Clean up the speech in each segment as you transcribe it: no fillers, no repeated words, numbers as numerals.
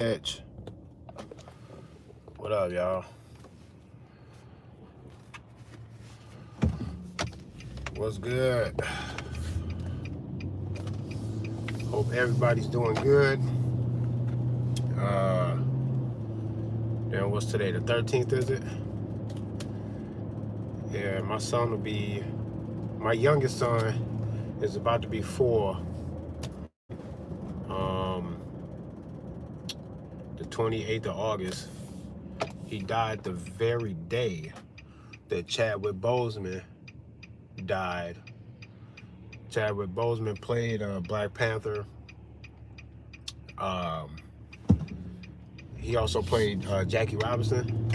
Edge. What up, y'all? What's good? Hope everybody's doing good. Uh, then what's today? The 13th, is it? Yeah, my youngest son is about to be 4. The 28th of August. He died the very day that Chadwick Boseman died. Chadwick Boseman played Black Panther. Um, he also played Jackie Robinson,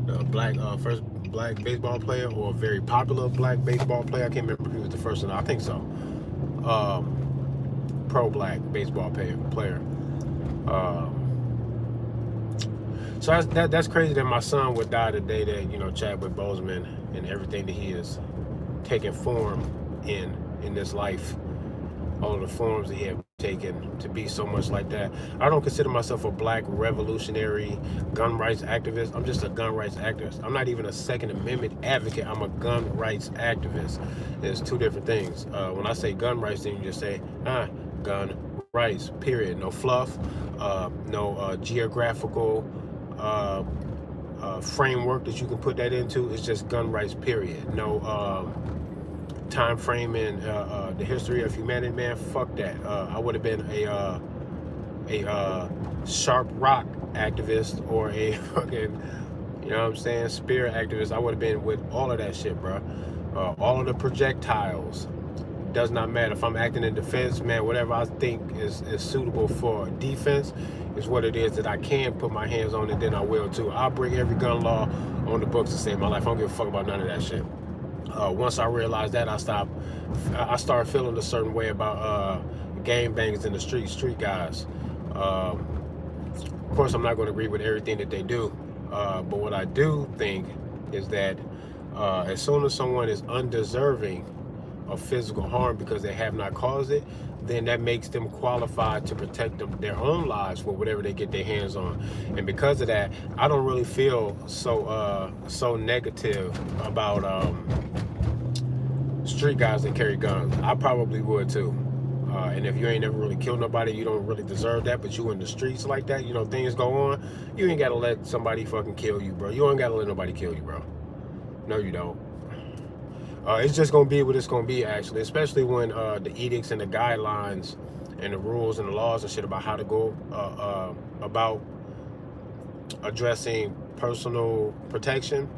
the first black baseball player, or a very popular black baseball player. I can't remember if he was the first one. I think so. Pro black baseball player. So that's crazy that my son would die the day that Chadwick Boseman and everything that he is taking form in this life, all of the forms that he have taken to be so much like that. I don't consider myself a black revolutionary gun rights activist. I'm just a gun rights activist. I'm not even a Second Amendment advocate. I'm a gun rights activist. There's two different things. When I say gun rights, then you just say gun rights, period. No fluff, no geographical framework that you can put that into. It's just gun rights, period. No time frame in the history of humanity, man. Fuck that. I would have been a sharp rock activist or a fucking, you know what I'm saying, spear activist. I would have been with all of that shit, bro. All of the projectiles. Does not matter. If I'm acting in defense, man, whatever I think is suitable for defense is what it is that I can put my hands on, and then I will too. I'll bring every gun law on the books to save my life. I don't give a fuck about none of that shit. Once I realized that, I started feeling a certain way about gang bangers in the street guys. Of course, I'm not going to agree with everything that they do, but what I do think is that as soon as someone is undeserving of physical harm because they have not caused it, then that makes them qualified to protect their own lives for whatever they get their hands on. And because of that, I don't really feel so negative about street guys that carry guns. I probably would too. And if you ain't never really killed nobody, you don't really deserve that, but you in the streets like that, things go on, you ain't gotta let somebody fucking kill you, bro. You ain't gotta let nobody kill you, bro. No, you don't. It's just gonna be what it's gonna be, actually, especially when the edicts and the guidelines and the rules and the laws and shit about how to go about addressing personal protection.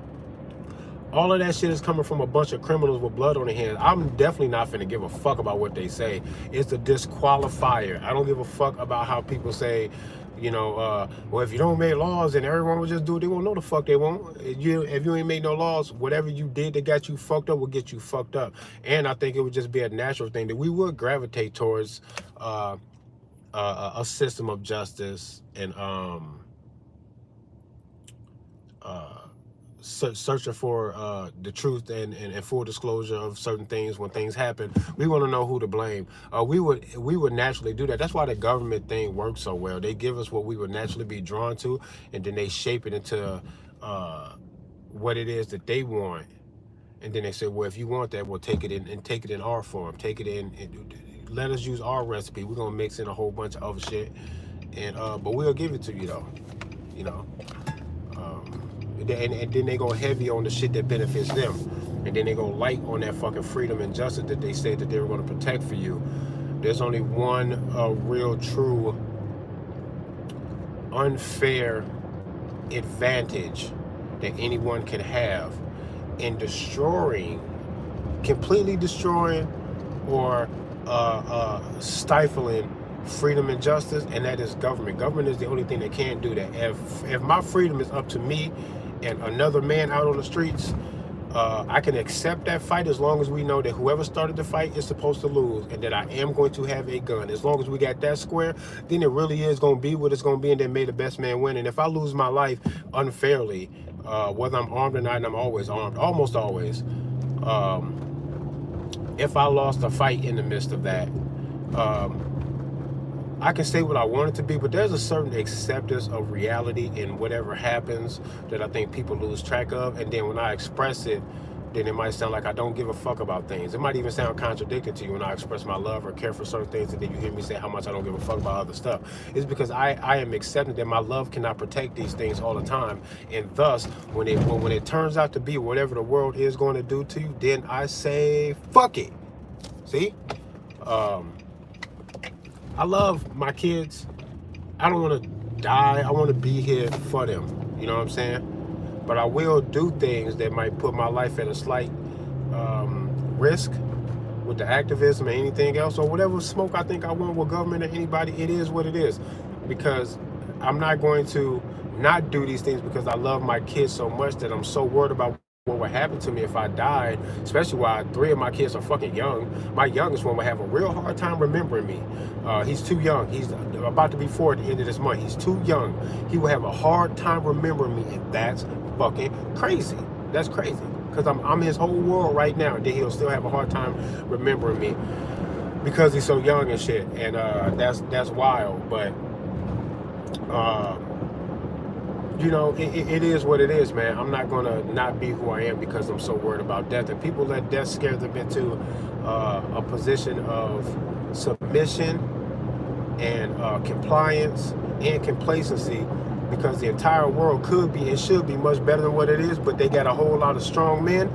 All of that shit is coming from a bunch of criminals with blood on their hands. I'm definitely not finna give a fuck about what they say. It's a disqualifier. I don't give a fuck about how people say, well, if you don't make laws, then everyone will just do it. They won't know the fuck they won't. If you ain't make no laws, whatever you did that got you fucked up will get you fucked up. And I think it would just be a natural thing that we would gravitate towards a system of justice and searching for the truth and full disclosure of certain things when things happen. We want to know who to blame. We would naturally do that. That's why the government thing works so well. They give us what we would naturally be drawn to, and then they shape it into what it is that they want. And then they say, well, if you want that, we'll take it in our form. Take it in and let us use our recipe. We're gonna mix in a whole bunch of other shit, and but we'll give it to you though. And then they go heavy on the shit that benefits them, and then they go light on that fucking freedom and justice that they said that they were going to protect for you. There's only one real true unfair advantage that anyone can have in completely destroying or stifling freedom and justice, and that is government. Government is the only thing that can do that. If my freedom is up to me and another man out on the streets, I can accept that fight as long as we know that whoever started the fight is supposed to lose, and that I am going to have a gun. As long as we got that square, then it really is going to be what it's going to be, and then may the best man win. And if I lose my life unfairly, whether I'm armed or not, and I'm always armed, almost always, if I lost a fight in the midst of that, I can say what I want it to be, but there's a certain acceptance of reality in whatever happens that I think people lose track of. And then when I express it, then it might sound like I don't give a fuck about things. It might even sound contradictory to you when I express my love or care for certain things, and then you hear me say how much I don't give a fuck about other stuff. It's because I am accepting that my love cannot protect these things all the time, and thus when it turns out to be whatever the world is going to do to you, then I say fuck it. See, I love my kids. I don't want to die. I want to be here for them. You know what I'm saying? But I will do things that might put my life at a slight risk with the activism or anything else, or whatever smoke I think I want with government or anybody. It is what it is, because I'm not going to not do these things because I love my kids so much that I'm so worried about what would happen to me if I died, especially while 3 of my kids are fucking young. My youngest one would have a real hard time remembering me. He's too young. He's about to be 4 at the end of this month. He's too young. He will have a hard time remembering me, and that's fucking crazy. That's crazy, because I'm his whole world right now, and then he'll still have a hard time remembering me because he's so young and shit. And that's wild. But you know, it is what it is, man. I'm not gonna not be who I am because I'm so worried about death. And people let death scare them into a position of submission and compliance and complacency, because the entire world could be and should be much better than what it is, but they got a whole lot of strong men,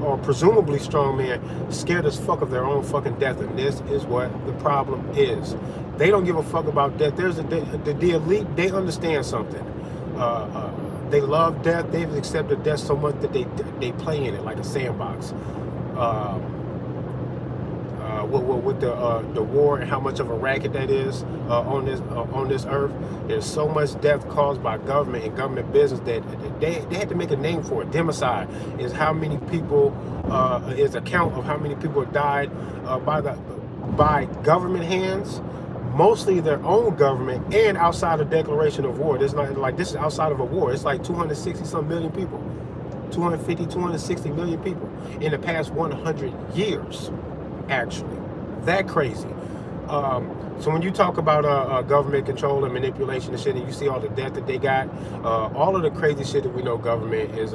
or presumably strong men, scared as fuck of their own fucking death. And this is what the problem is. They don't give a fuck about death. The elite, they understand something. They love death. They've accepted death so much that they play in it like a sandbox. With the war and how much of a racket that is on this earth, there's so much death caused by government and government business that they had to make a name for it. Democide is how many people is a count of how many people died by government hands. Mostly their own government and outside of declaration of war. This not like this is outside of a war. It's like 260 some million people, 250, 260 million people in the past 100 years, actually. That crazy. So when you talk about government control and manipulation and shit, and you see all the debt that they got, all of the crazy shit that we know government is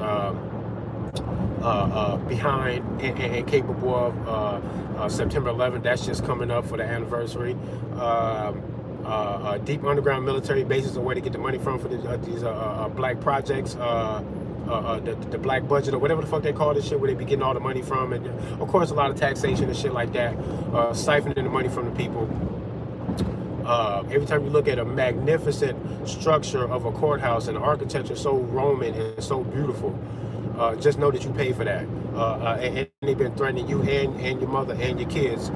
behind and capable of. September 11th, that's just coming up for the anniversary. Deep underground military bases, a way to get the money from for these black projects, the black budget, or whatever the fuck they call this shit, where they be getting all the money from. And of course a lot of taxation and shit like that, siphoning the money from the people. Every time you look at a magnificent structure of a courthouse and the architecture so Roman and so beautiful, just know that you pay for that. And they've been threatening you and your mother and your kids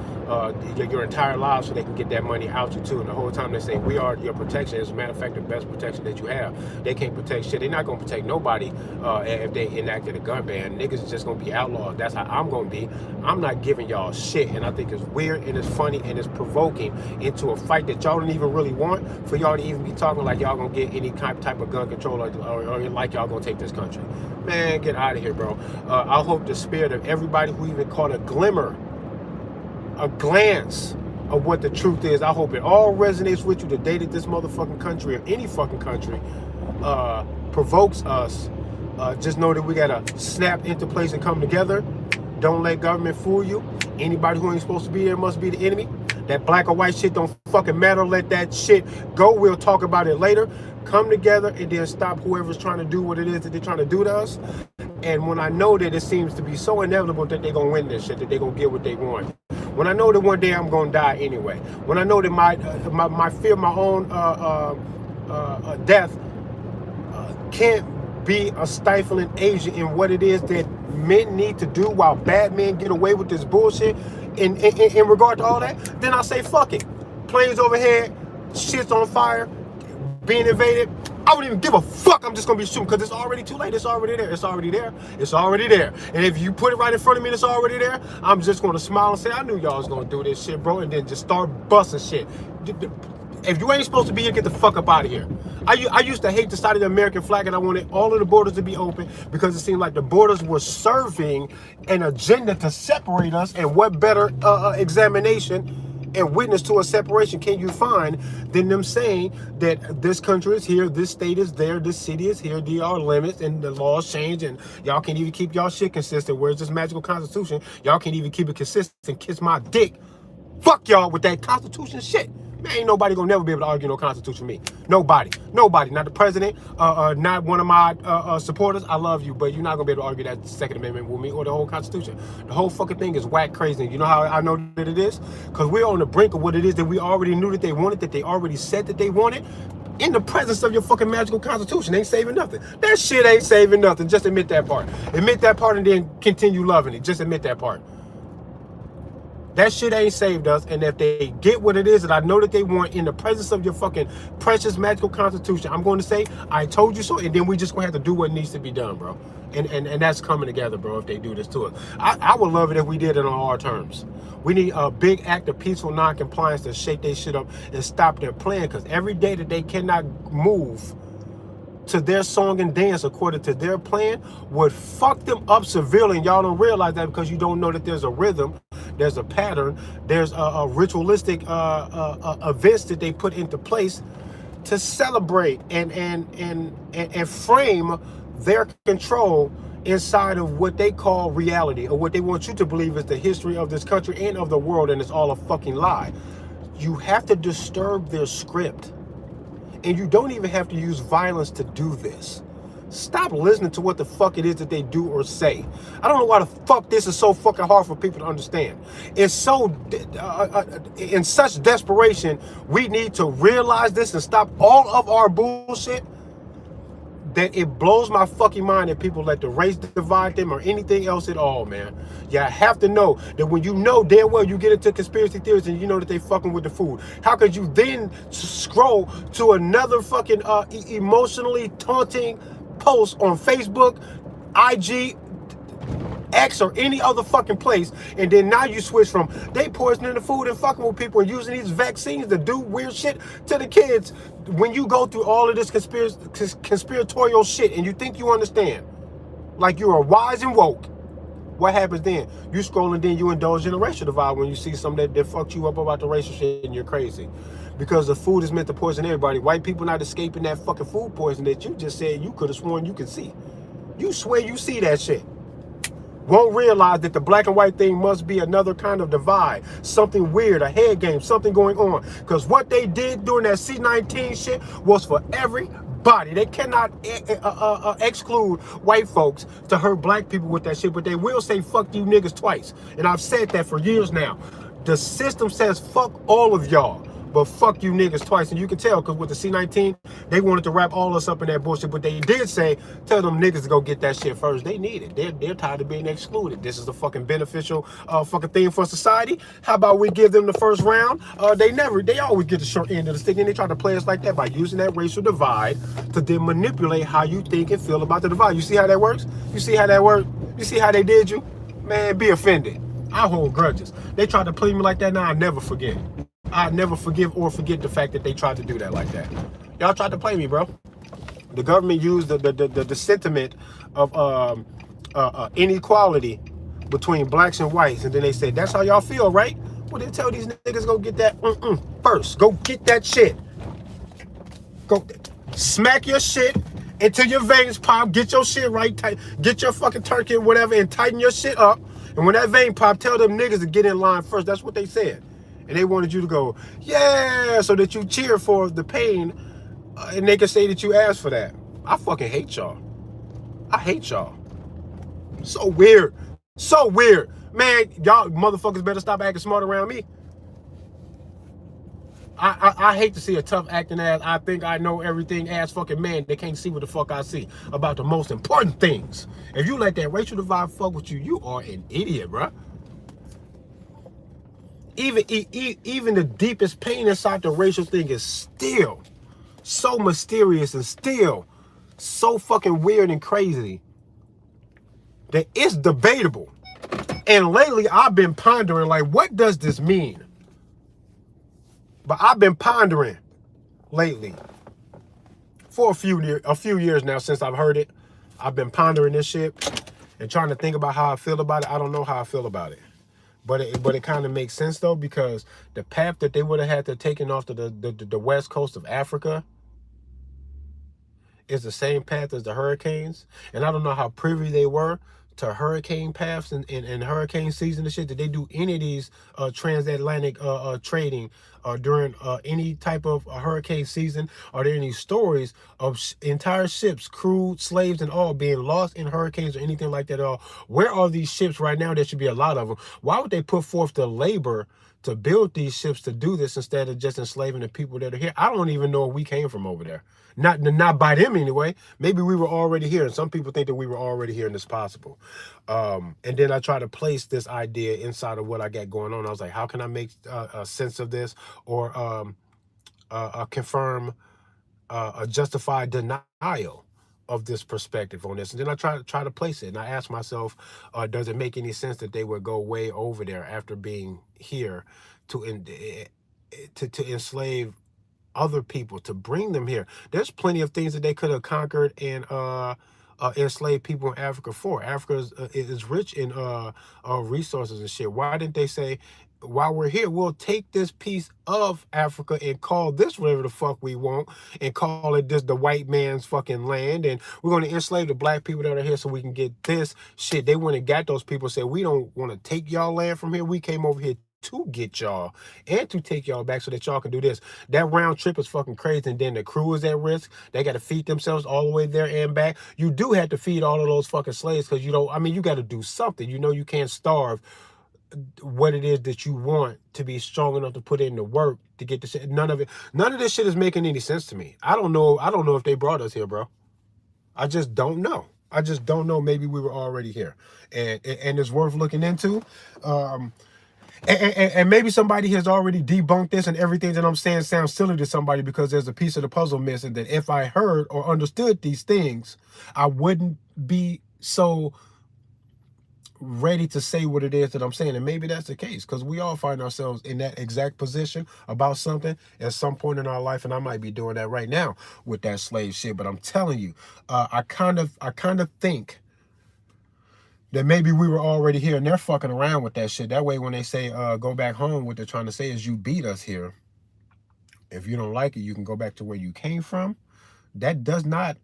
your entire lives so they can get that money out you too. And the whole time they say, we are your protection. As a matter of fact, the best protection that you have. They can't protect shit. They're not going to protect nobody if they enacted a gun ban. Niggas is just going to be outlawed. That's how I'm going to be. I'm not giving y'all shit. And I think it's weird and it's funny and it's provoking into a fight that y'all don't even really want, for y'all to even be talking like y'all going to get any type of gun control or like y'all going to take this country. Man, get out of here, bro. I hope the spirit of everybody who even caught a glimmer, a glance of what the truth is, I hope it all resonates with you the day that this motherfucking country, or any fucking country, provokes us. Just know that we gotta snap into place and come together. Don't let government fool you. Anybody who ain't supposed to be there must be the enemy. That black or white shit don't fucking matter. Let that shit go. We'll talk about it later. Come together and then stop whoever's trying to do what it is that they're trying to do to us. And when I know that it seems to be so inevitable that they're going to win this shit, that they're going to get what they want. When I know that one day I'm going to die anyway. When I know that my fear, my own death can't be a stifling agent in what it is that men need to do while bad men get away with this bullshit in regard to all that, then I say fuck it. Planes overhead, shit's on fire, being invaded, I wouldn't even give a fuck. I'm just gonna be shooting because it's already too late. It's already there. It's already there. It's already there. And if you put it right in front of me, it's already there. I'm just gonna smile and say, I knew y'all was gonna do this shit, bro, and then just start busting shit. If you ain't supposed to be here, get the fuck up out of here. I used to hate the sight of the American flag, and I wanted all of the borders to be open because it seemed like the borders were serving an agenda to separate us. And what better examination and witness to a separation can you find than them saying that this country is here, this state is there, this city is here, there are limits, and the laws change, and y'all can't even keep y'all shit consistent. Where's this magical constitution? Y'all can't even keep it consistent. Kiss my dick. Fuck y'all with that constitution shit. Man, ain't nobody gonna never be able to argue no constitution with me. Nobody. Nobody. Not the president, not one of my supporters. I love you, but you're not gonna be able to argue that Second Amendment with me or the whole constitution. The whole fucking thing is whack crazy. You know how I know that it is? Because we're on the brink of what it is that we already knew that they wanted, that they already said that they wanted. In the presence of your fucking magical constitution, ain't saving nothing. That shit ain't saving nothing. Just admit that part. Admit that part and then continue loving it. Just admit that part. That shit ain't saved us, and if they get what it is that I know that they want in the presence of your fucking precious magical constitution, I'm going to say, I told you so, and then we just going to have to do what needs to be done, bro. And that's coming together, bro, if they do this to us. I would love it if we did it on our terms. We need a big act of peaceful non-compliance to shake their shit up and stop their plan, because every day that they cannot move to their song and dance according to their plan would fuck them up severely, and y'all don't realize that because you don't know that there's a rhythm, there's a pattern, there's a ritualistic events that they put into place to celebrate and frame their control inside of what they call reality, or what they want you to believe is the history of this country and of the world, and it's all a fucking lie. You have to disturb their script. And you don't even have to use violence to do this. Stop listening to what the fuck it is that they do or say. I don't know why the fuck this is so fucking hard for people to understand. It's so, in such desperation, we need to realize this and stop all of our bullshit, that it blows my fucking mind that people let the race divide them or anything else at all, man. You have to know that when you know damn well you get into conspiracy theories and you know that they fucking with the food, how could you then scroll to another fucking emotionally taunting post on Facebook, IG, X, or any other fucking place, and then now you switch from they poisoning the food and fucking with people and using these vaccines to do weird shit to the kids. When you go through all of this conspiratorial shit and you think you understand, like you are wise and woke, what happens then? You scroll and then you indulge in a racial divide when you see something that fucked you up about the racial shit and you're crazy. Because the food is meant to poison everybody. White people not escaping that fucking food poison that you just said you could have sworn you could see. You swear you see that shit. Won't realize that the black and white thing must be another kind of divide, something weird, a head game, something going on. Because what they did during that C-19 shit was for everybody. They cannot exclude white folks to hurt black people with that shit, but they will say fuck you niggas twice. And I've said that for years now. The system says fuck all of y'all, but fuck you niggas twice. And you can tell, because with the C-19, they wanted to wrap all us up in that bullshit, but they did say, tell them niggas to go get that shit first. They need it. They're tired of being excluded. This is a fucking beneficial fucking thing for society. How about we give them the first round? They always get the short end of the stick, and they try to play us like that by using that racial divide to then manipulate how you think and feel about the divide. You see how that works? You see how that worked? You see how they did you? Man, be offended. I hold grudges. They tried to play me like that. Now I never forget. I never forgive or forget the fact that they tried to do that like that. Y'all tried to play me, bro. The government used the sentiment of inequality between blacks and whites, and then they said, that's how y'all feel, right? Well, then tell these niggas go get that first. Go get that shit. Go smack your shit until your veins pop. Get your shit right tight. Get your fucking turkey or whatever and tighten your shit up. And when that vein pop, tell them niggas to get in line first. That's what they said. And they wanted you to go, yeah, so that you cheer for the pain, and they can say that you asked for that. I fucking hate y'all. I hate y'all. So weird. So weird. Man, y'all motherfuckers better stop acting smart around me. I hate to see a tough acting ass, I think I know everything ass fucking man that can't see what the fuck I see about the most important things. If you let that racial divide fuck with you, you are an idiot, bruh. Even the deepest pain inside the racial thing is still so mysterious and still so fucking weird and crazy that it's debatable. And lately I've been pondering, like, what does this mean? But I've been pondering lately for a few years now since I've heard it. I've been pondering this shit and trying to think about how I feel about it. I don't know how I feel about it. But it kind of makes sense though, because the path that they would have had to taken off to the west coast of Africa is the same path as the hurricanes. And I don't know how privy they were to hurricane paths and hurricane season and shit. Did they do any of these transatlantic trading during any type of hurricane season? Are there any stories of entire ships, crew, slaves, and all being lost in hurricanes or anything like that at all? Where are these ships right now? There should be a lot of them. Why would they put forth the labor to build these ships to do this instead of just enslaving the people that are here? I don't even know if we came from over there. Not by them anyway. Maybe we were already here, and some people think that we were already here and it's possible. And then I try to place this idea inside of what I got going on. I was like, how can I make a sense of this, or confirm a justified denial of this perspective on this? And then I try to place it, and I ask myself, does it make any sense that they would go way over there after being here to enslave other people, to bring them here? There's plenty of things that they could have conquered and enslaved people in Africa for. Africa is rich in resources and shit. Why didn't they say, while we're here, we'll take this piece of Africa and call this whatever the fuck we want, and call it this the white man's fucking land, and we're going to enslave the black people that are here so we can get this shit? They went and got those people, said, we don't want to take y'all land from here. We came over here to get y'all and to take y'all back so that y'all can do this. That round trip is fucking crazy. And then the crew is at risk. They got to feed themselves all the way there and back. You do have to feed all of those fucking slaves, because you got to do something. You can't starve what it is that you want to be strong enough to put in the work to get this shit. None of this shit is making any sense to me. I don't know if they brought us here, bro. I just don't know. Maybe we were already here, and it's worth looking into. And maybe somebody has already debunked this, and everything that I'm saying sounds silly to somebody because there's a piece of the puzzle missing, that if I heard or understood these things, I wouldn't be so ready to say what it is that I'm saying. And maybe that's the case, because we all find ourselves in that exact position about something at some point in our life, and I might be doing that right now with that slave shit. But I'm telling you, I kind of think that maybe we were already here, and they're fucking around with that shit. That way, when they say go back home, what they're trying to say is, you beat us here. If you don't like it, you can go back to where you came from. That does not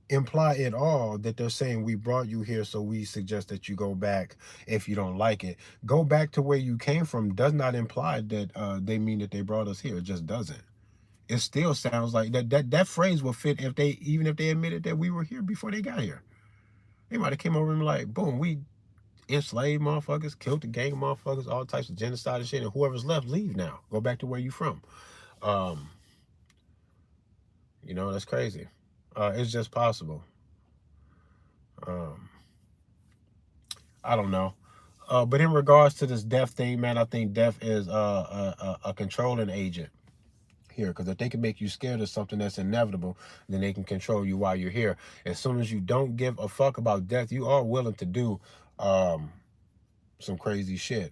imply at all that they're saying we brought you here, so we suggest that you go back if you don't like it. Go back to where you came from does not imply that they mean that they brought us here. It just doesn't. It still sounds like that phrase will fit even if they admitted that we were here before they got here. They might have came over and like, boom, we enslaved motherfuckers, killed the gang of motherfuckers, all types of genocide and shit, and whoever's left, leave now. Go back to where you from. That's crazy. It's just possible. I don't know. But in regards to this death thing, man, I think death is a controlling agent here, because if they can make you scared of something that's inevitable, then they can control you while you're here. As soon as you don't give a fuck about death, you are willing to do some crazy shit.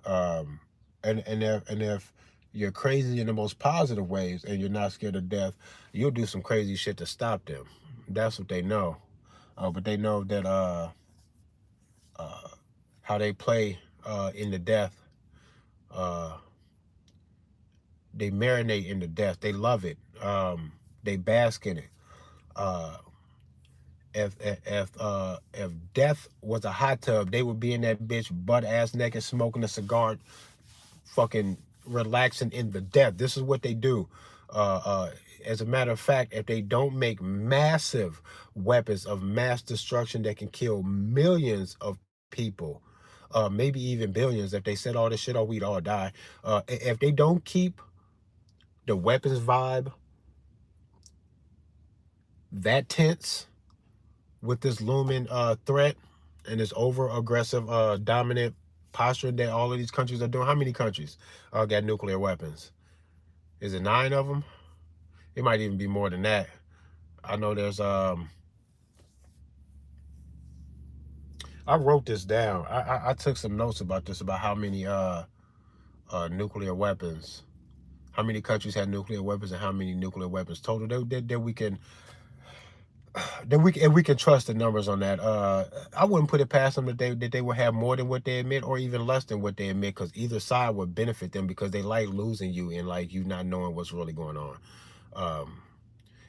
And if you're crazy in the most positive ways and you're not scared of death, you'll do some crazy shit to stop them. That's what they know. But they know that how they play in the death. They marinate in the death. They love it. They bask in it. If death was a hot tub, they would be in that bitch butt ass naked, smoking a cigar, fucking relaxing in the death. This is what they do. As a matter of fact, if they don't make massive weapons of mass destruction that can kill millions of people, maybe even billions, if they said all this shit, or we'd all die. If they don't keep the weapons vibe that tense with this looming threat and this over aggressive dominant posture that all of these countries are doing. How many countries got nuclear weapons? Is it 9 of them? It might even be more than that. I know there's I wrote this down. I took some notes about this, about how many nuclear weapons, how many countries had nuclear weapons, and how many nuclear weapons total that we can then we can trust the numbers on that. I wouldn't put it past them that they will have more than what they admit, or even less than what they admit, because either side would benefit them, because they like losing you and like you not knowing what's really going on. Um,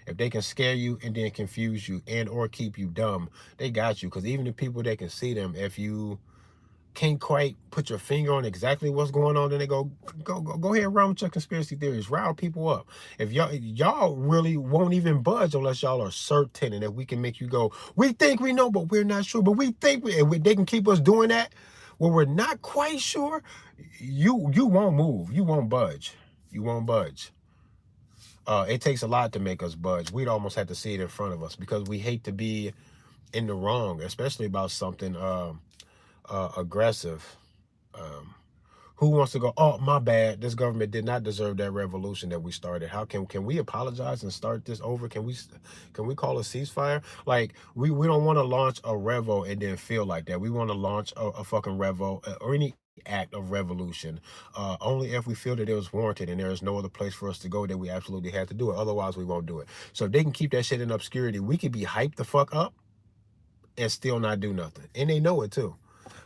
if they can scare you and then confuse you and or keep you dumb, they got you. Because even the people that can see them, if you can't quite put your finger on exactly what's going on, then they go ahead and run with your conspiracy theories, rile people up. If y'all really won't even budge unless y'all are certain, and if we can make you go, we think we know, but we're not sure, but we think they can keep us doing that when we're not quite sure, you won't move, you won't budge, you won't budge. It takes a lot to make us budge. We'd almost have to see it in front of us, because we hate to be in the wrong, especially about something aggressive. Um, who wants to go, oh, my bad, this government did not deserve that revolution that we started? How can we apologize and start this over? Can we call a ceasefire? Like, we don't want to launch a revo and then feel like that. We want to launch a fucking revo, or any act of revolution, only if we feel that it was warranted and there is no other place for us to go, that we absolutely have to do it. Otherwise, we won't do it. So if they can keep that shit in obscurity, we could be hyped the fuck up and still not do nothing. And they know it too.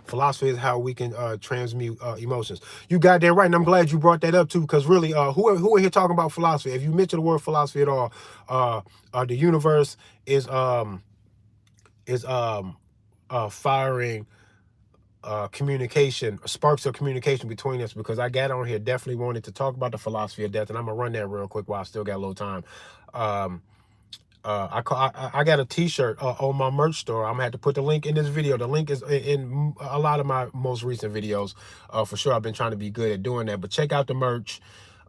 Philosophy is how we can transmute emotions. You goddamn right, and I'm glad you brought that up too, because really, who are here talking about philosophy? If you mention the word philosophy at all, the universe is firing communication, sparks of communication between us, because I got on here definitely wanted to talk about the philosophy of death, and I'm gonna run that real quick while I still got a little time. I got a t-shirt on my merch store. I'm gonna have to put the link in this video. The link is in a lot of my most recent videos. For sure, I've been trying to be good at doing that, but check out the merch.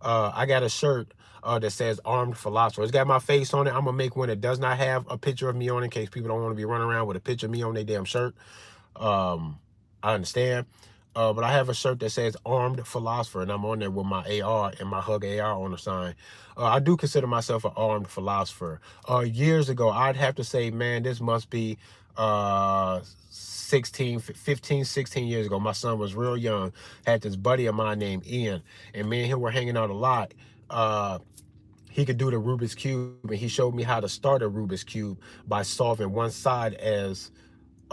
I got a shirt that says Armed Philosopher. It's got my face on it. I'm gonna make one that does not have a picture of me on it, in case people don't want to be running around with a picture of me on their damn shirt. I understand. But I have a shirt that says Armed Philosopher, and I'm on there with my AR and my Hug AR on the sign. I do consider myself an armed philosopher. Years ago, I'd have to say, man, this must be 15, 16 years ago. My son was real young, had this buddy of mine named Ian, and me and him were hanging out a lot. He could do the Rubik's Cube, and he showed me how to start a Rubik's Cube by solving one side as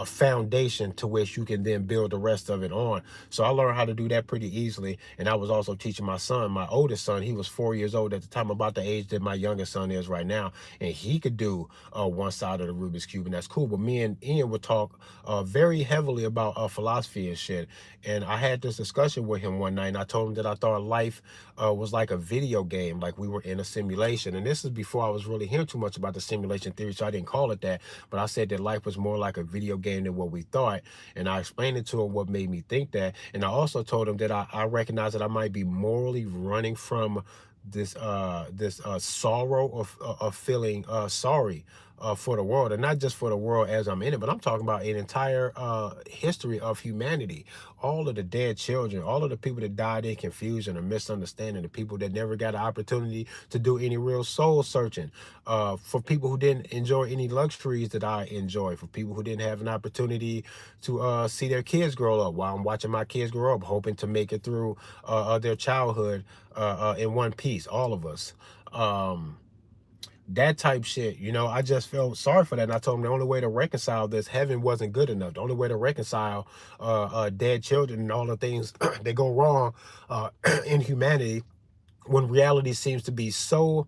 a foundation to which you can then build the rest of it on. So I learned how to do that pretty easily. And I was also teaching my son, my oldest son, he was 4 years old at the time, about the age that my youngest son is right now. And he could do one side of the Rubik's Cube, and that's cool. But me and Ian would talk very heavily about philosophy and shit. And I had this discussion with him one night, and I told him that I thought life was like a video game, like we were in a simulation. And this is before I was really hearing too much about the simulation theory, so I didn't call it that. But I said that life was more like a video game than what we thought. And I explained it to him what made me think that. And I also told him that I recognize that I might be morally running from this sorrow of feeling sorry for the world, and not just for the world as I'm in it, but I'm talking about an entire history of humanity. All of the dead children, all of the people that died in confusion or misunderstanding, the people that never got an opportunity to do any real soul searching, for people who didn't enjoy any luxuries that I enjoy, for people who didn't have an opportunity to see their kids grow up while I'm watching my kids grow up, hoping to make it through their childhood in one piece, all of us. That type shit, you know, I just felt sorry for that. And I told him the only way to reconcile this, heaven wasn't good enough. The only way to reconcile dead children and all the things that go wrong in humanity, when reality seems to be so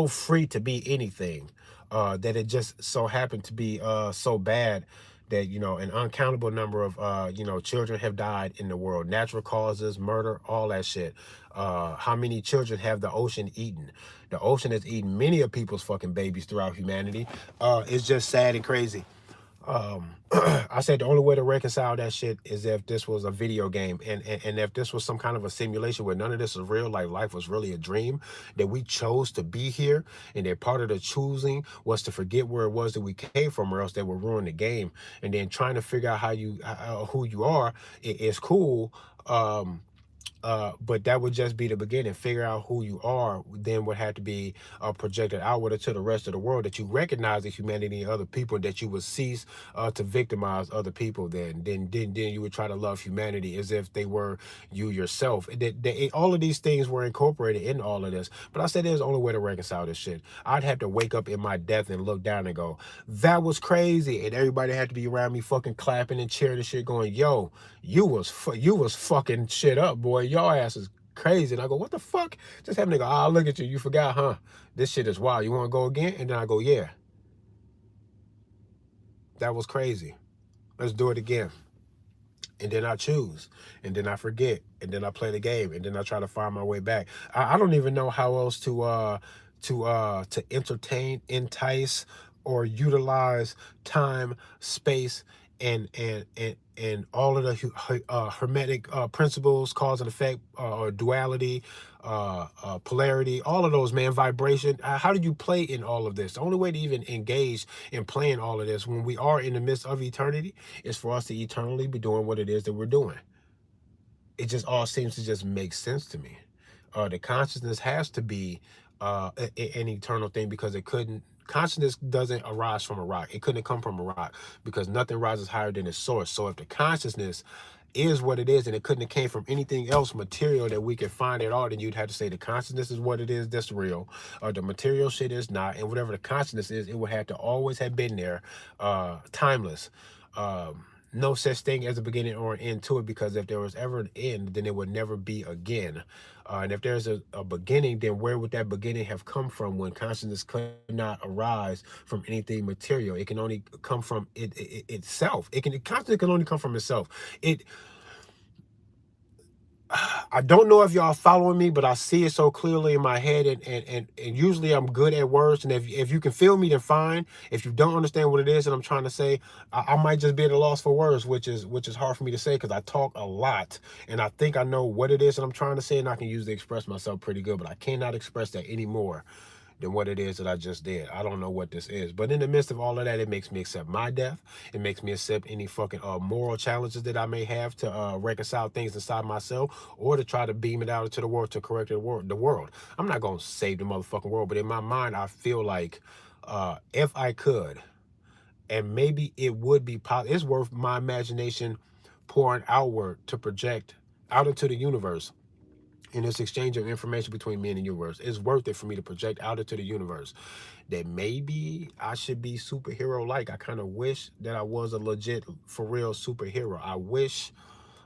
free to be anything, that it just so happened to be so bad that, you know, an uncountable number of you know, children have died in the world. Natural causes, murder, all that shit. How many children have the ocean eaten? The ocean has eaten many of people's fucking babies throughout humanity. It's just sad and crazy. I said the only way to reconcile that shit is if this was a video game, and if this was some kind of a simulation where none of this is real, like life was really a dream, that we chose to be here, and that part of the choosing was to forget where it was that we came from, or else they would ruin the game. And then trying to figure out how you who you are is cool. But that would just be the beginning. Figure out who you are, then would have to be projected outward to the rest of the world, that you recognize the humanity in other people, that you would cease to victimize other people. Then you would try to love humanity as if they were you yourself. All of these things were incorporated in all of this. But I said there's only way to reconcile this shit. I'd have to wake up in my death and look down and go, that was crazy, and everybody had to be around me fucking clapping and cheering and shit, going, yo, you was fucking shit up, boy. Your ass is crazy. And I go, what the fuck? Just having to go, oh, look at you. You forgot, huh? This shit is wild. You want to go again? And then I go, yeah, that was crazy. Let's do it again. And then I choose, and then I forget, and then I play the game, and then I try to find my way back. I don't even know how else to entertain, entice, or utilize time, space, and all of the hermetic principles, cause and effect, or duality, polarity, all of those, man, vibration. How do you play in all of this? The only way to even engage in playing all of this when we are in the midst of eternity is for us to eternally be doing what it is that we're doing. It just all seems to just make sense to me. The consciousness has to be an eternal thing, because it couldn't. Consciousness doesn't arise from a rock. It couldn't come from a rock, because nothing rises higher than its source. So if the consciousness is what it is, and it couldn't have came from anything else material that we can find at all, then you'd have to say the consciousness is what it is, that's real, the material shit is not, and whatever the consciousness is, it would have to always have been there, timeless. No such thing as a beginning or an end to it, because if there was ever an end, then it would never be again. And if there's a beginning, then where would that beginning have come from, when consciousness could not arise from anything material? It can only come from itself. Consciousness can only come from itself. I don't know if y'all following me, but I see it so clearly in my head, and usually I'm good at words, and if you can feel me, then fine. If you don't understand what it is that I'm trying to say, I might just be at a loss for words, which is hard for me to say, because I talk a lot, and I think I know what it is that I'm trying to say, and I can usually express myself pretty good, but I cannot express that anymore than what it is that I just did. I don't know what this is. But in the midst of all of that, it makes me accept my death. It makes me accept any fucking moral challenges that I may have to reconcile things inside myself, or to try to beam it out into the world to correct the world. I'm not going to save the motherfucking world, but in my mind, I feel like if I could, and maybe it would be possible, it's worth my imagination pouring outward to project out into the universe. In this exchange of information between me and the universe, it's worth it for me to project out into the universe that maybe I should be superhero like. I kind of wish that I was a legit, for real superhero. I wish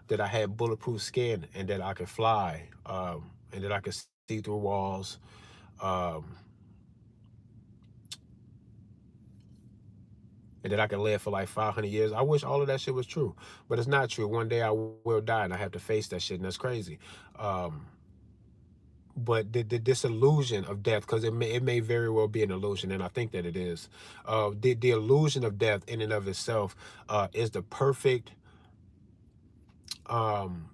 that I had bulletproof skin, and that I could fly, and that I could see through walls, um, and that I could live for like 500 years. I wish all of that shit was true, but it's not true. One day I will die, and I have to face that shit, and that's crazy. But this illusion of death, because it may very well be an illusion, and I think that it is. The illusion of death in and of itself is the perfect um,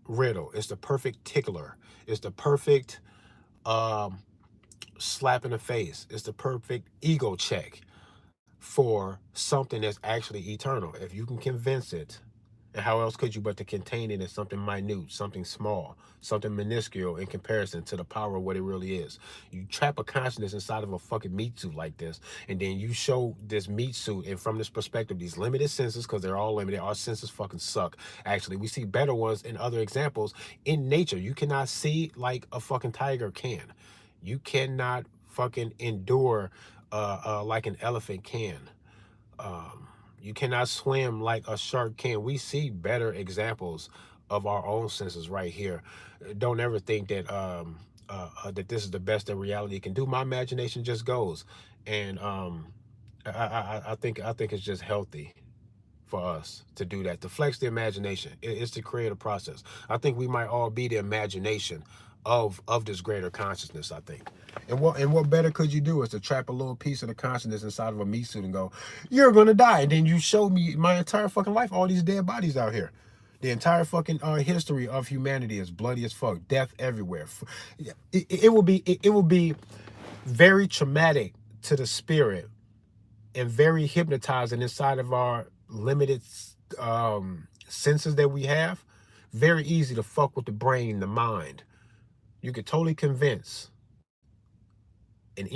riddle. It's the perfect tickler. It's the perfect um, slap in the face. It's the perfect ego check for something that's actually eternal. If you can convince it, and how else could you but to contain it as something minute, something small, something minuscule in comparison to the power of what it really is. You trap a consciousness inside of a fucking meat suit like this, and then you show this meat suit, and from this perspective, these limited senses, because they're all limited, our senses fucking suck. Actually, we see better ones in other examples in nature. You cannot see like a fucking tiger can. You cannot fucking endure like an elephant can. You cannot swim like a shark can. We see better examples of our own senses right here. Don't ever think that that this is the best that reality can do. My imagination just goes, and I think it's just healthy for us to do that, to flex the imagination. It's to create a process. I think we might all be the imagination of this greater consciousness, I think. And what better could you do is to trap a little piece of the consciousness inside of a meat suit and go, you're gonna die. And then you show me my entire fucking life, all these dead bodies out here. The entire fucking history of humanity is bloody as fuck. Death everywhere. It will be very traumatic to the spirit, and very hypnotizing inside of our limited senses that we have. Very easy to fuck with the brain, the mind. You could totally convince an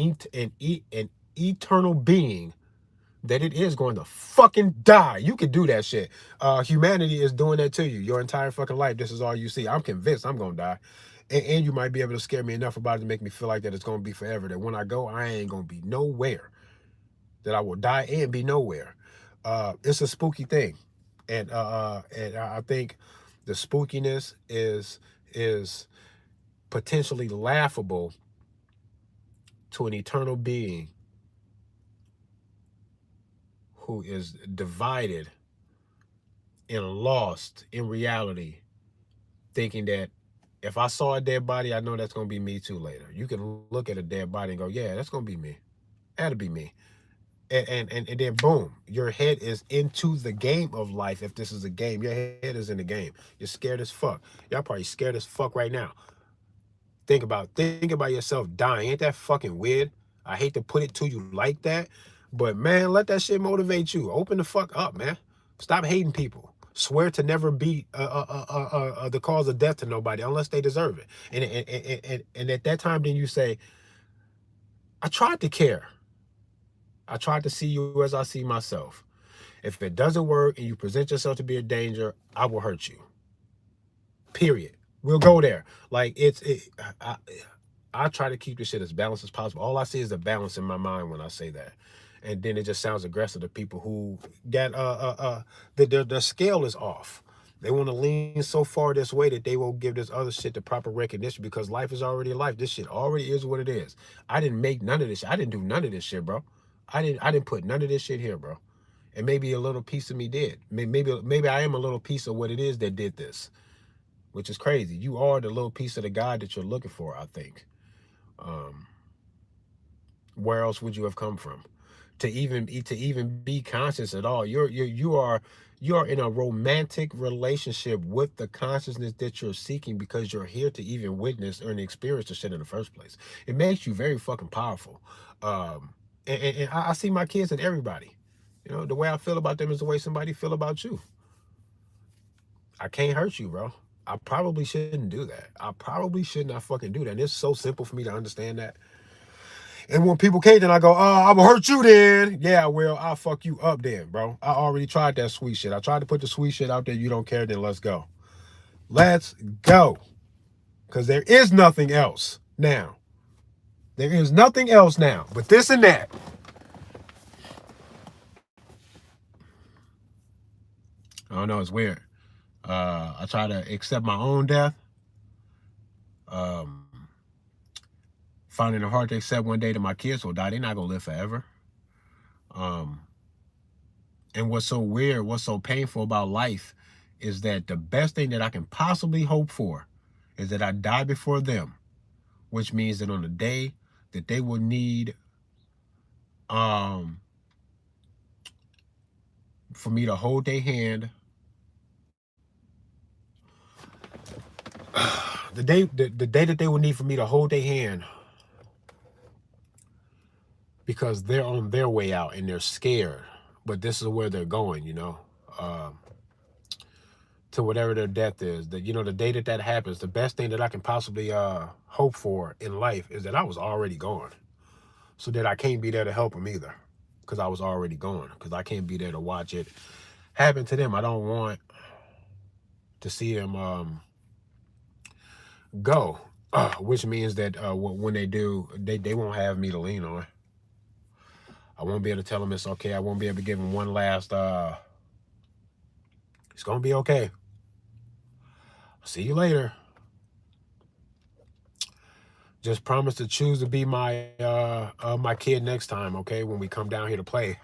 eternal being that it is going to fucking die. You could do that shit. Humanity is doing that to you your entire fucking life. This is all you see. I'm convinced I'm gonna die. And you might be able to scare me enough about it to make me feel like that it's gonna be forever. That when I go, I ain't gonna be nowhere. That I will die and be nowhere. It's a spooky thing. And I think the spookiness is potentially laughable to an eternal being who is divided and lost in reality, thinking that if I saw a dead body, I know that's going to be me too later. You can look at a dead body and go, yeah, that's going to be me. That'll be me. And then boom, your head is into the game of life. If this is a game, your head is in the game. You're scared as fuck. Y'all probably scared as fuck right now. Think about yourself dying. Ain't that fucking weird? I hate to put it to you like that, but man, let that shit motivate you. Open the fuck up, man. Stop hating people. Swear to never be the cause of death to nobody unless they deserve it. And at that time, then you say, I tried to care. I tried to see you as I see myself. If it doesn't work and you present yourself to be a danger, I will hurt you. Period. We'll go there. Like I try to keep this shit as balanced as possible. All I see is the balance in my mind when I say that. And then it just sounds aggressive to people who get their scale is off. They want to lean so far this way that they won't give this other shit the proper recognition because life is already life. This shit already is what it is. I didn't make none of this shit. I didn't do none of this shit, bro. I didn't put none of this shit here, bro. And maybe a little piece of me did. Maybe I am a little piece of what it is that did this, which is crazy. You are the little piece of the God that you're looking for, I think. Where else would you have come from to even be conscious at all? You are in a romantic relationship with the consciousness that you're seeking because you're here to even witness or experience the shit in the first place. It makes you very fucking powerful. And I see my kids and everybody. You know, the way I feel about them is the way somebody feel about you. I can't hurt you, bro. I probably shouldn't do that. I probably should not fucking do that. And it's so simple for me to understand that. And when people can't, then I go, I'm gonna hurt you then. Yeah, well, I'll fuck you up then, bro. I already tried that sweet shit. I tried to put the sweet shit out there. You don't care, then let's go. Let's go. Because there is nothing else now. There is nothing else now but this and that. I don't know, it's weird. I try to accept my own death. Finding it hard to accept one day that my kids will die. They're not gonna live forever. And what's so weird, what's so painful about life is that the best thing that I can possibly hope for is that I die before them, which means that on the day that they will need for me to hold their hand, the day that they will need for me to hold their hand because they're on their way out and they're scared, but this is where they're going, you know, to whatever their death is. That, you know, the day that happens, the best thing that I can possibly hope for in life is that I was already gone, so that I can't be there to help them either, because I was already gone, because I can't be there to watch it happen to them. I don't want to see them go, which means that when they do, they won't have me to lean on. I won't be able to tell them it's okay. I won't be able to give them one last, it's going to be okay. See you later. Just promise to choose to be my my kid next time, okay? When we come down here to play.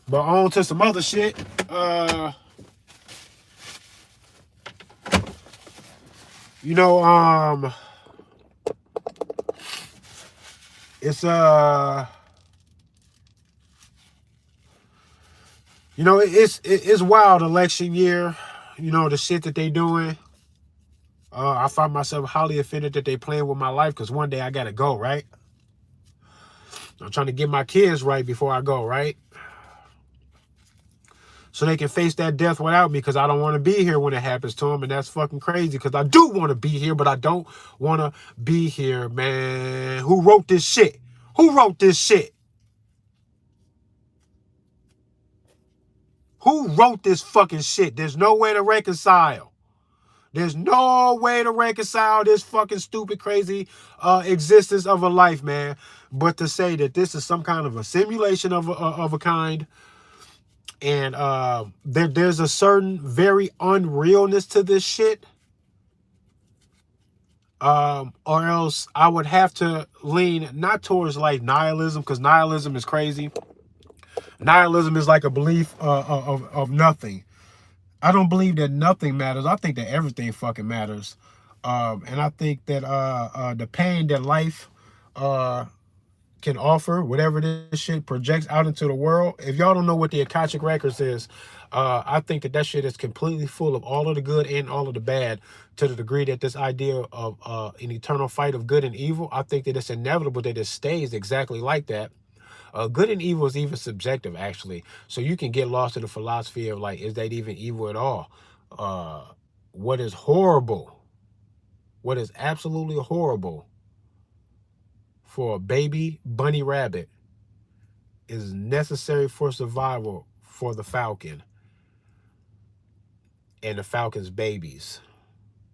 But on to some other shit. You know, It's you know, it's wild election year. You know, the shit that they doing. I find myself highly offended that they playing with my life because one day I gotta go, right? I'm trying to get my kids right before I go, right? So they can face that death without me because I don't want to be here when it happens to them. And that's fucking crazy because I do want to be here, but I don't want to be here, man. Who wrote this shit? Who wrote this shit? Who wrote this fucking shit? There's no way to reconcile. There's no way to reconcile this fucking stupid, crazy existence of a life, man. But to say that this is some kind of a simulation of a kind, and there's a certain very unrealness to this shit, or else I would have to lean not towards like nihilism, because nihilism is crazy. Nihilism is like a belief of nothing. I don't believe that nothing matters. I think that everything fucking matters. And I think that the pain that life can offer, whatever this shit projects out into the world. If y'all don't know what the Akashic Records is, I think that shit is completely full of all of the good and all of the bad, to the degree that this idea of an eternal fight of good and evil, I think that it's inevitable that it stays exactly like that. Good and evil is even subjective, actually. So you can get lost in the philosophy of like, is that even evil at all? What is horrible, what is absolutely horrible for a baby bunny rabbit is necessary for survival for the falcon and the falcon's babies.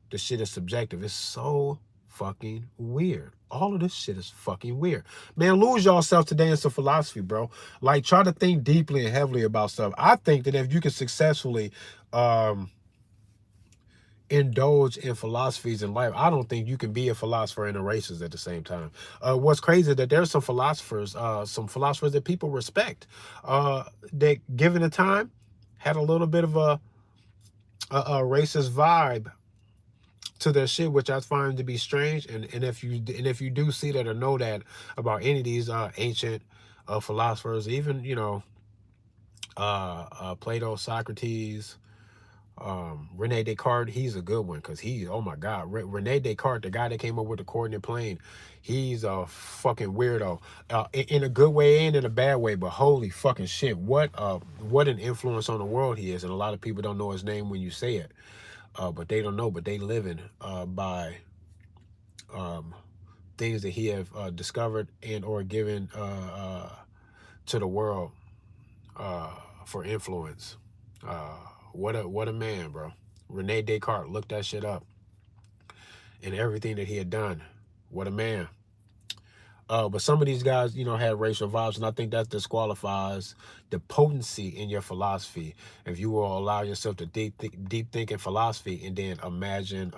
The shit is subjective. It's so fucking weird. All of this shit is fucking weird. Man, lose yourself today in some philosophy, bro. Like, try to think deeply and heavily about stuff. I think that if you can successfully indulge in philosophies in life, I don't think you can be a philosopher and a racist at the same time. What's crazy is that there's some philosophers that people respect, that given the time had a little bit of a racist vibe to their shit, which I find to be strange. And if you do see that or know that about any of these ancient philosophers, even, you know, Plato, Socrates, Rene Descartes, he's a good one, because oh my god, Rene Descartes, the guy that came up with the coordinate plane, he's a fucking weirdo, in a good way and in a bad way. But holy fucking shit, what an influence on the world he is. And a lot of people don't know his name when you say it, but they don't know, but they living by things that he have discovered and or given to the world for influence. What a man, bro. Rene Descartes, look that shit up. And everything that he had done. What a man. But some of these guys, you know, had racial vibes, and I think that disqualifies the potency in your philosophy. If you will allow yourself to deep think in philosophy and then imagine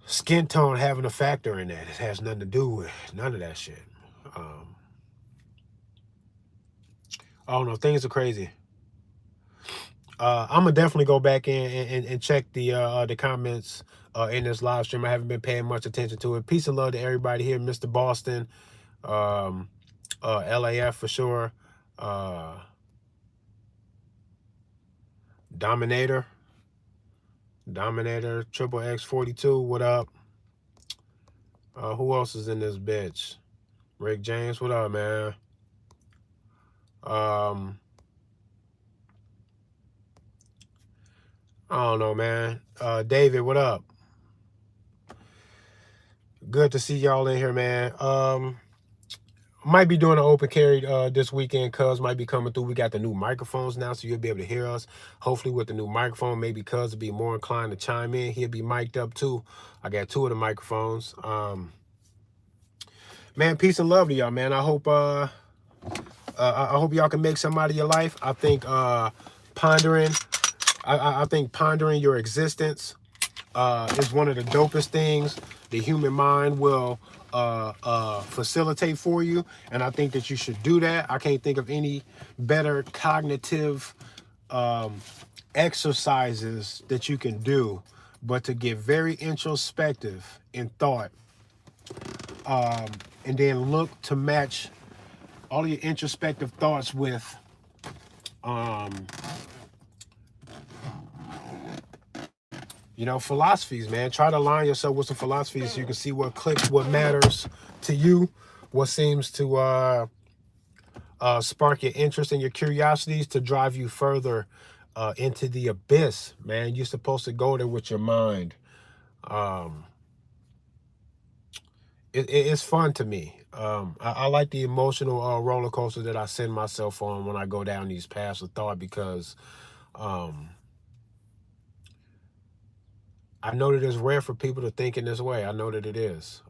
skin tone having a factor in that. It has nothing to do with none of that shit. I don't know. Things are crazy. I'm gonna definitely go back in and check the comments in this live stream. I haven't been paying much attention to it. Peace and love to everybody here, Mr. Boston, LAF for sure, Dominator, Triple X42. What up? Who else is in this bitch? Rick James. What up, man? I don't know, man. David, what up? Good to see y'all in here, man. Might be doing an open carry this weekend. Cuz might be coming through. We got the new microphones now, so you'll be able to hear us. Hopefully with the new microphone, maybe Cuz will be more inclined to chime in. He'll be mic'd up too. I got 2 of the microphones. Man, peace and love to y'all, man. I hope y'all can make some out of your life. I think pondering your existence is one of the dopest things the human mind will facilitate for you. And I think that you should do that. I can't think of any better cognitive exercises that you can do but to get very introspective in thought and then look to match all your introspective thoughts with um, philosophies, man. Try to align yourself with some philosophies so you can see what clicks, what matters to you, what seems to spark your interest and your curiosities to drive you further into the abyss, man. You're supposed to go there with your mind. Um, it's fun to me. I like the emotional roller coaster that I send myself on when I go down these paths of thought because um, I know that it's rare for people to think in this way. I know that it is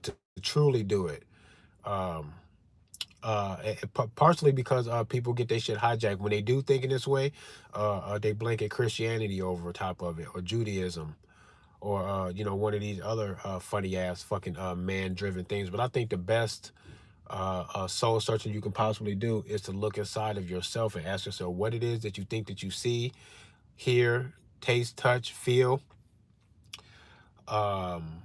to truly do it. Um, Partially because people get their shit hijacked when they do think in this way. They blanket Christianity over top of it, or Judaism, or one of these other funny ass fucking man driven things. But I think the best soul searching you can possibly do is to look inside of yourself and ask yourself what it is that you think that you see, hear, taste, touch, feel, um,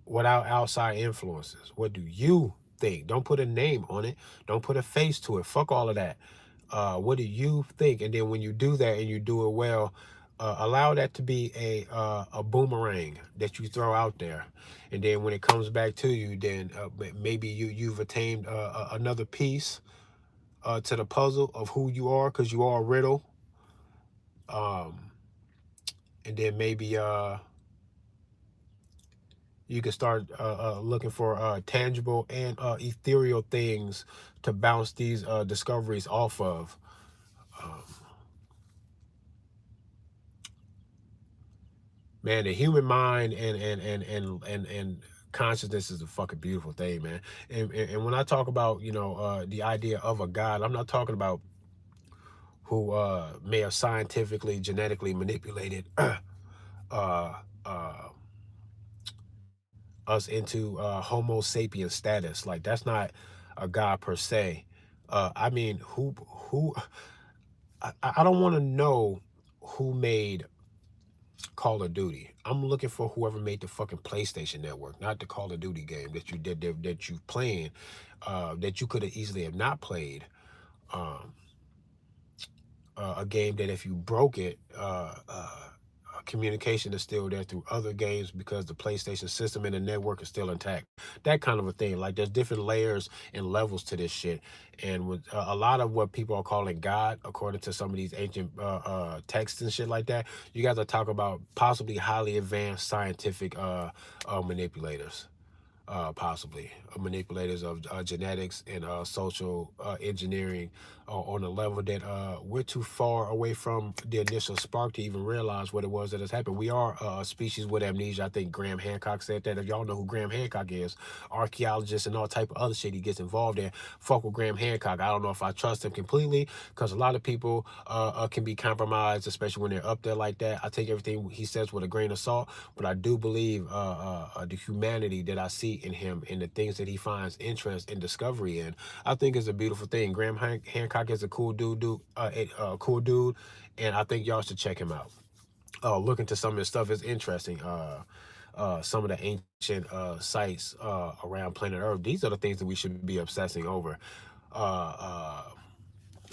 without outside influences. What do you think? Don't put a name on it. Don't put a face to it. Fuck all of that. What do you think? And then when you do that and you do it well, allow that to be a boomerang that you throw out there. And then when it comes back to you, then maybe you've attained another piece to the puzzle of who you are, because you are a riddle. Um, and then maybe you can start looking for tangible and ethereal things to bounce these discoveries off of. Um, Man, the human mind and consciousness is a fucking beautiful thing, man. And when I talk about the idea of a god, I'm not talking about who may have scientifically genetically manipulated uh, uh, us into Homo sapien status. Like, that's not a god per se. I mean, who I don't want to know who made Call of Duty. I'm looking for whoever made the fucking PlayStation Network, not the Call of Duty game that you did that you playing, that you could have easily have not played. Um, a game that if you broke it, communication is still there through other games because the PlayStation system and the network is still intact. That kind of a thing. Like, there's different layers and levels to this shit. And with a lot of what people are calling God, according to some of these ancient texts and shit like that, you guys are talking about possibly highly advanced scientific manipulators, possibly manipulators of genetics and social engineering on a level that we're too far away from the initial spark to even realize what it was that has happened. We are a species with amnesia. I think Graham Hancock said that. If y'all know who Graham Hancock is, archaeologist and all type of other shit he gets involved in, fuck with Graham Hancock. I don't know if I trust him completely, because a lot of people can be compromised, especially when they're up there like that. I take everything he says with a grain of salt, but I do believe the humanity that I see in him and the things that he finds interest and discovery in, I think is a beautiful thing. Graham Hancock is a cool cool dude, and I think y'all should check him out. Look into some of his stuff. Is interesting. Some of the ancient sites around planet Earth. These are the things that we should be obsessing over. Uh, uh,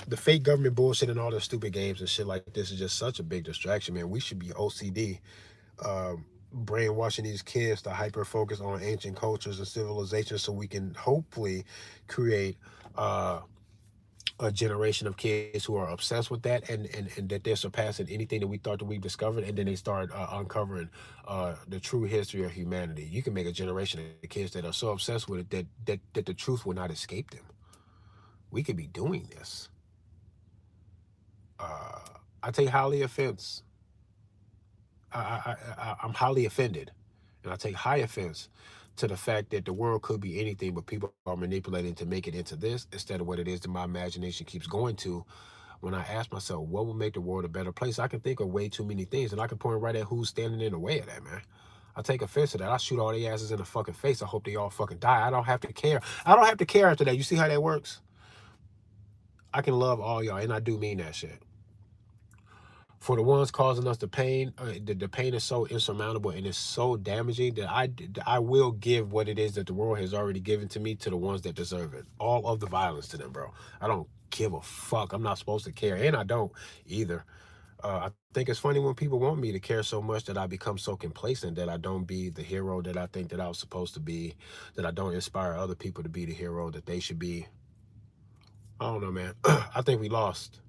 the fake government bullshit and all the stupid games and shit like this is just such a big distraction, man. We should be OCD, brainwashing these kids to hyper focus on ancient cultures and civilizations so we can hopefully create uh, a generation of kids who are obsessed with that, and that they're surpassing anything that we thought that we discovered, and then they start uncovering the true history of humanity. You can make a generation of kids that are so obsessed with it that the truth will not escape them. We could be doing this. uh, I take highly offense. I'm highly offended, and I take high offense to the fact that the world could be anything, but people are manipulating to make it into this instead of what it is that my imagination keeps going to. When I ask myself, what will make the world a better place, I can think of way too many things, and I can point right at who's standing in the way of that, man. I take offense to that. I shoot all the asses in the fucking face. I hope they all fucking die. I don't have to care. I don't have to care after that. You see how that works? I can love all y'all, and I do mean that shit. For the ones causing us the pain, the pain is so insurmountable and it's so damaging that I will give what it is that the world has already given to me to the ones that deserve it. All of the violence to them, bro. I don't give a fuck. I'm not supposed to care, and I don't either. I think it's funny when people want me to care so much that I become so complacent that I don't be the hero that I think that I was supposed to be, that I don't inspire other people to be the hero that they should be. I don't know, man. I think we lost.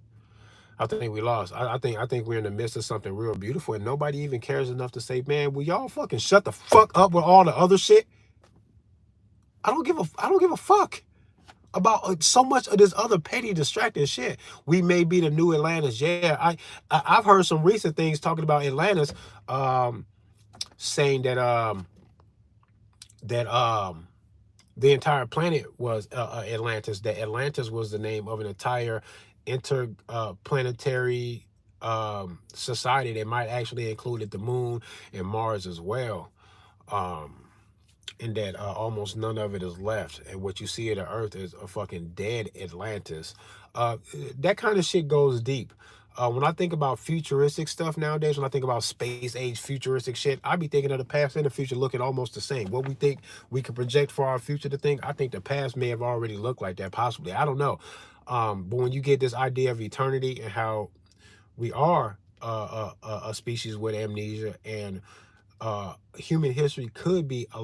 I think we lost. I think we're in the midst of something real beautiful, and nobody even cares enough to say, "Man, will y'all fucking shut the fuck up with all the other shit?" I don't give a fuck about so much of this other petty distracting shit. We may be the new Atlantis. Yeah, I've heard some recent things talking about Atlantis, saying that the entire planet was Atlantis. That Atlantis was the name of an entire interplanetary society that might actually included the moon and Mars as well. Um, and that almost none of it is left. And what you see of the Earth is a fucking dead Atlantis. Uh, that kind of shit goes deep. When I think about futuristic stuff nowadays, when I think about space age futuristic shit, I be thinking of the past and the future looking almost the same. What we think we can project for our future to think, I think the past may have already looked like that, possibly. I don't know. But when you get this idea of eternity and how we are a species with amnesia, and human history could be a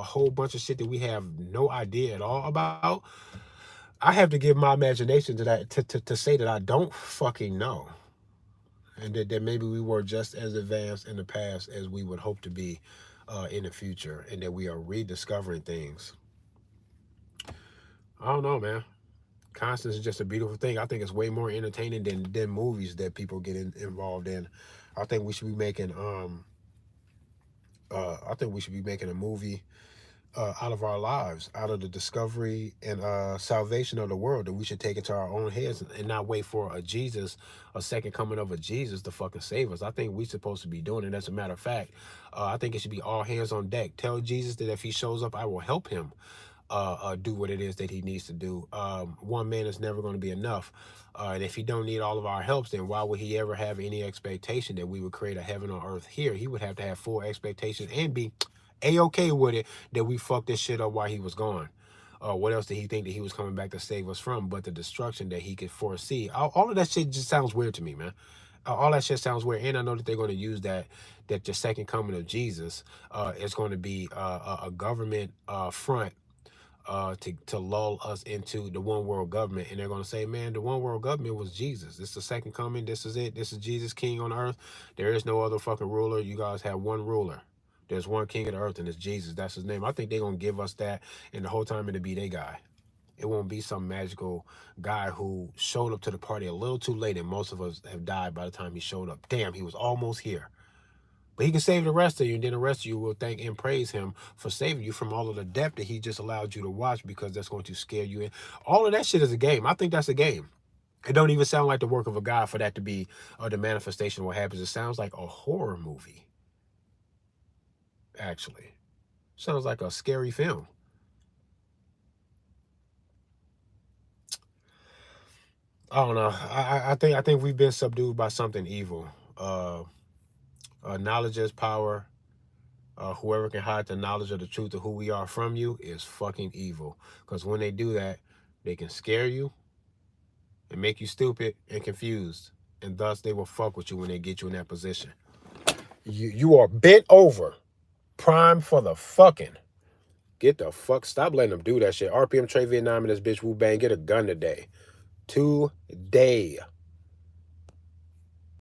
whole bunch of shit that we have no idea at all about. I have to give my imagination to that to say that I don't fucking know. And that maybe we were just as advanced in the past as we would hope to be in the future, and that we are rediscovering things. I don't know, man. Conscience is just a beautiful thing. I think it's way more entertaining than movies that people get involved in. I think we should be making I think we should be making a movie out of our lives, out of the discovery and salvation of the world, that we should take into our own heads and not wait for a second coming of a Jesus to fucking save us. I think we're supposed to be doing it. As a matter of fact, I think it should be all hands on deck. Tell Jesus that if he shows up, I will help him do what it is that he needs to do. One man is never going to be enough. And if he don't need all of our helps, then why would he ever have any expectation that we would create a heaven on earth here? He would have to have full expectation and be A-okay with it that we fucked this shit up while he was gone. What else did he think that he was coming back to save us from but the destruction that he could foresee? All of that shit just sounds weird to me, man. All that shit sounds weird. And I know that they're going to use that the second coming of Jesus is going to be a government front to lull us into the one world government. And they're going to say, man, the one world government was Jesus. This is the second coming. This is it. This is Jesus, king on earth. There is no other fucking ruler. You guys have one ruler. There's one king of the earth, and it's Jesus. That's his name. I think they're going to give us that, and the whole time it'll be their guy. It won't be some magical guy who showed up to the party a little too late, and most of us have died by the time he showed up. Damn, he was almost here. But he can save the rest of you, and then the rest of you will thank and praise him for saving you from all of the death that he just allowed you to watch, because that's going to scare you in. All of that shit is a game. I think that's a game. It don't even sound like the work of a God for that to be the manifestation of what happens. It sounds like a horror movie, actually. Sounds like a scary film. I don't know. I think we've been subdued by something evil. Knowledge is power. Whoever can hide the knowledge of the truth of who we are from you is fucking evil. Because when they do that, they can scare you and make you stupid and confused. And thus they will fuck with you when they get you in that position. You are bent over, primed for the fucking. Get the fuck. Stop letting them do that shit. RPM Trey Vietnam and this bitch Wu Bang. Get a gun today. Today.